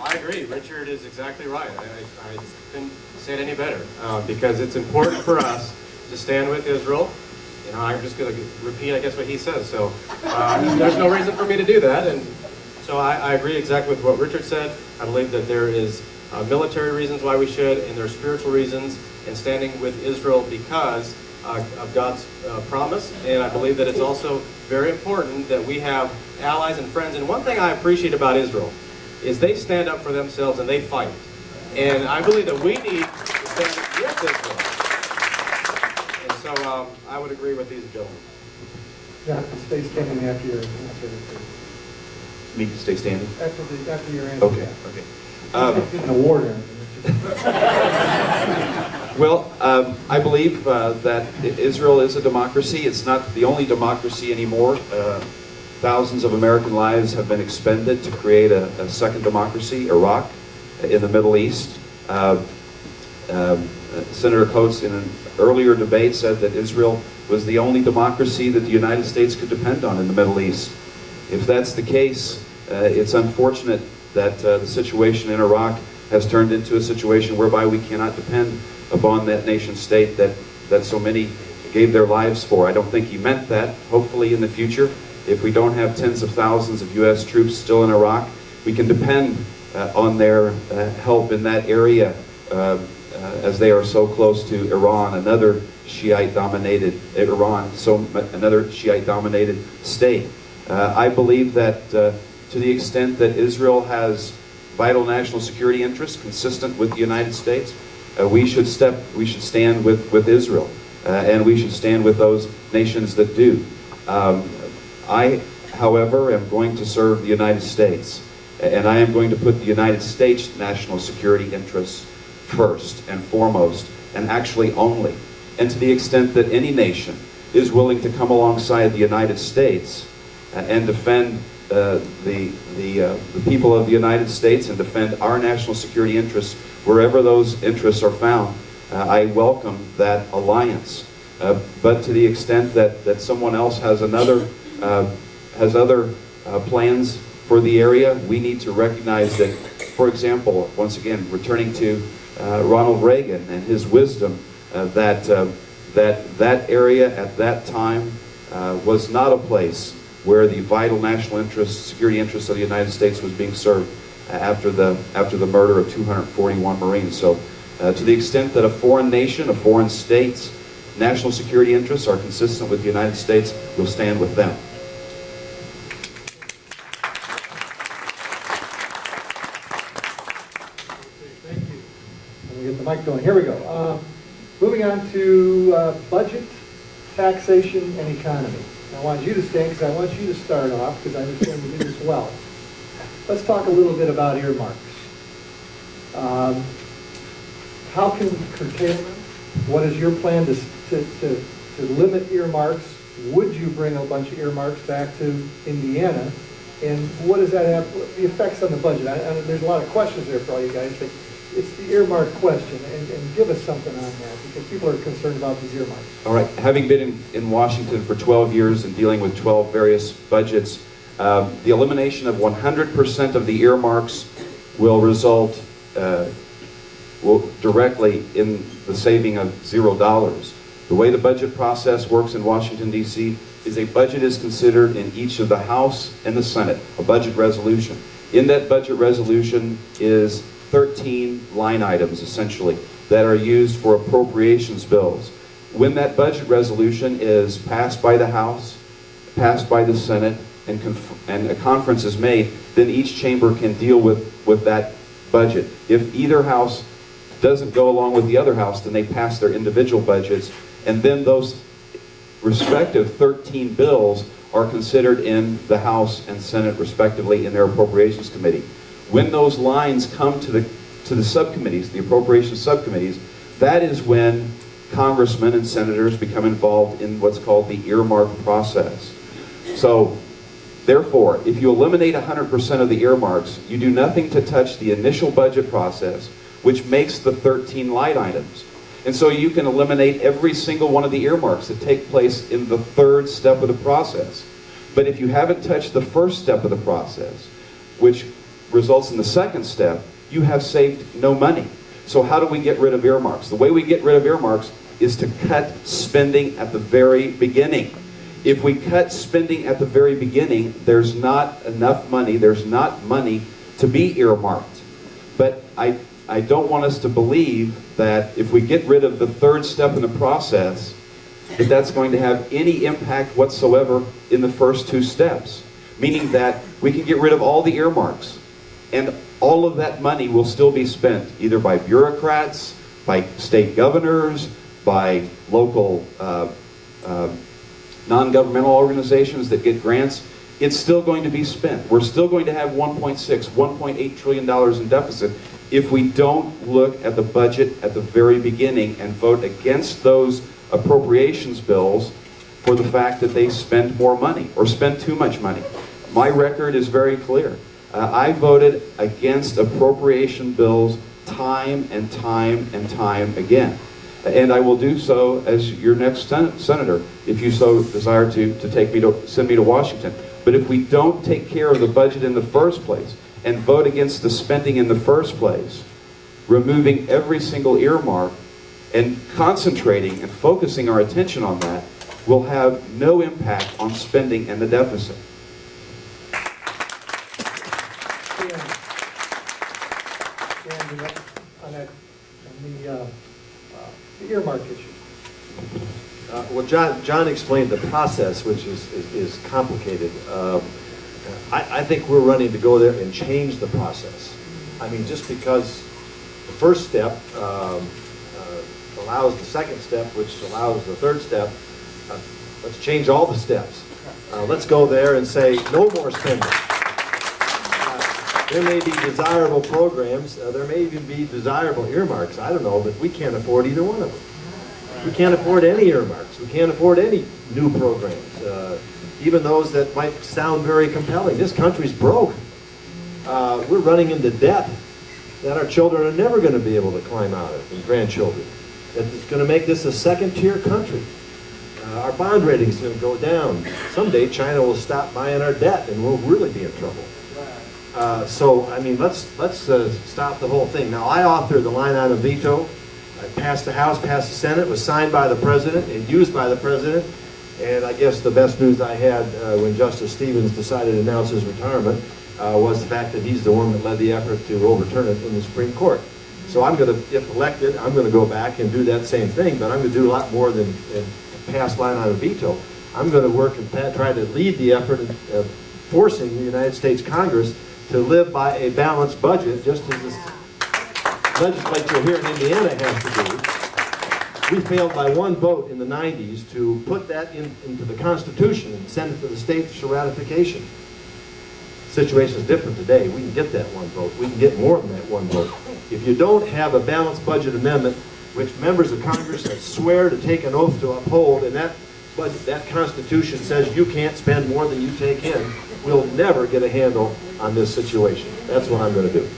I agree. Richard is exactly right. I couldn't say it any better because it's important for us to stand with Israel. You know, I'm just going to repeat, I guess, what he says. So there's no reason for me to do that. And so I agree exactly with what Richard said. I believe that there is military reasons why we should, and there are spiritual reasons in standing with Israel because of God's promise. And I believe that it's also very important that we have allies and friends. And one thing I appreciate about Israel is they stand up for themselves and they fight. And I believe that we need to stand with Israel. And so I would agree with these gentlemen. Yeah, stay standing after your answer. Me to stay standing? After your answer. Okay, okay. Get an award in. Well, I believe that Israel is a democracy. It's not the only democracy anymore. Thousands of American lives have been expended to create a second democracy, Iraq, in the Middle East. Senator Coates, in an earlier debate, said that Israel was the only democracy that the United States could depend on in the Middle East. If that's the case, it's unfortunate that the situation in Iraq has turned into a situation whereby we cannot depend upon that nation state that so many gave their lives for. I don't think he meant that. Hopefully in the future, if we don't have tens of thousands of U.S. troops still in Iraq, we can depend on their help in that area as they are so close to Iran, another Shiite-dominated another Shiite-dominated state. I believe that to the extent that Israel has vital national security interests consistent with the United States, we should stand with Israel, and we should stand with those nations that do. I, however, am going to serve the United States, and I am going to put the United States national security interests first and foremost, and actually only. And to the extent that any nation is willing to come alongside the United States and defend the people of the United States and defend our national security interests wherever those interests are found, I welcome that alliance. But to the extent that someone else has other plans for the area, we need to recognize that, for example, once again, returning to Ronald Reagan and his wisdom, that area at that time was not a place where the vital national interests, security interests of the United States was being served after the murder of 241 Marines. So to the extent that a foreign nation, a foreign state's national security interests are consistent with the United States, we'll stand with them. Thank you. Let me get the mic going. Here we go. Moving on to budget, taxation, and economy. I want you to stay because I want you to start off because I understand you did as well. Let's talk a little bit about earmarks. How can curtailment? What is your plan to limit earmarks? Would you bring a bunch of earmarks back to Indiana? And what does that have, the effects on the budget? There's a lot of questions there for all you guys, but it's the earmark question, and give us something on that, because people are concerned about these earmarks. All right, having been in Washington for 12 years and dealing with 12 various budgets, the elimination of 100% of the earmarks will result directly in the saving of $0. The way the budget process works in Washington, D.C. is a budget is considered in each of the House and the Senate, a budget resolution. In that budget resolution is 13 line items, essentially, that are used for appropriations bills. When that budget resolution is passed by the House, passed by the Senate, and a conference is made, then each chamber can deal with that budget. If either house doesn't go along with the other house, then they pass their individual budgets, and then those respective 13 bills are considered in the House and Senate, respectively, in their appropriations committee. When those lines come to the subcommittees, the appropriations subcommittees, that is when congressmen and senators become involved in what's called the earmark process. So, therefore, if you eliminate 100% of the earmarks, you do nothing to touch the initial budget process, which makes the 13 line items. And so you can eliminate every single one of the earmarks that take place in the third step of the process. But if you haven't touched the first step of the process, which results in the second step, you have saved no money. So how do we get rid of earmarks? The way we get rid of earmarks is to cut spending at the very beginning. If we cut spending at the very beginning, there's not enough money, there's not money to be earmarked. But I don't want us to believe that if we get rid of the third step in the process, that that's going to have any impact whatsoever in the first two steps. Meaning that we can get rid of all the earmarks, and all of that money will still be spent either by bureaucrats, by state governors, by local non-governmental organizations that get grants. It's still going to be spent. We're still going to have $1.6, $1.8 trillion in deficit if we don't look at the budget at the very beginning and vote against those appropriations bills for the fact that they spend more money or spend too much money. My record is very clear. I voted against appropriation bills time and time and time again. And I will do so as your next senator, if you so desire to send me to Washington. But if we don't take care of the budget in the first place and vote against the spending in the first place, removing every single earmark and concentrating and focusing our attention on that will have no impact on spending and the deficit. The earmark issue. Well, John explained the process, which is complicated. I think we're running to go there and change the process. I mean, just because the first step allows the second step, which allows the third step, let's change all the steps. Let's go there and say no more spending. There may be desirable programs, there may even be desirable earmarks, I don't know, but we can't afford either one of them. We can't afford any earmarks. We can't afford any new programs, even those that might sound very compelling. This country's broke. We're running into debt that our children are never going to be able to climb out of, and grandchildren. It's going to make this a second-tier country. Our bond rating's going to go down. Someday China will stop buying our debt, and we'll really be in trouble. So, I mean, let's stop the whole thing. Now, I authored the line-item veto. I passed the House, passed the Senate, was signed by the President and used by the President. And I guess the best news I had when Justice Stevens decided to announce his retirement was the fact that he's the one that led the effort to overturn it in the Supreme Court. So I'm going to, if elected, I'm going to go back and do that same thing, but I'm going to do a lot more than pass line-item veto. I'm going to work and try to lead the effort of forcing the United States Congress to live by a balanced budget, just as the legislature here in Indiana has to do. We failed by one vote in the 90s to put that into the Constitution and send it to the states for ratification. The situation is different today. We can get that one vote. We can get more than that one vote. If you don't have a balanced budget amendment, which members of Congress swear to take an oath to uphold, and that Constitution says you can't spend more than you take in, we'll never get a handle on this situation. That's what I'm going to do.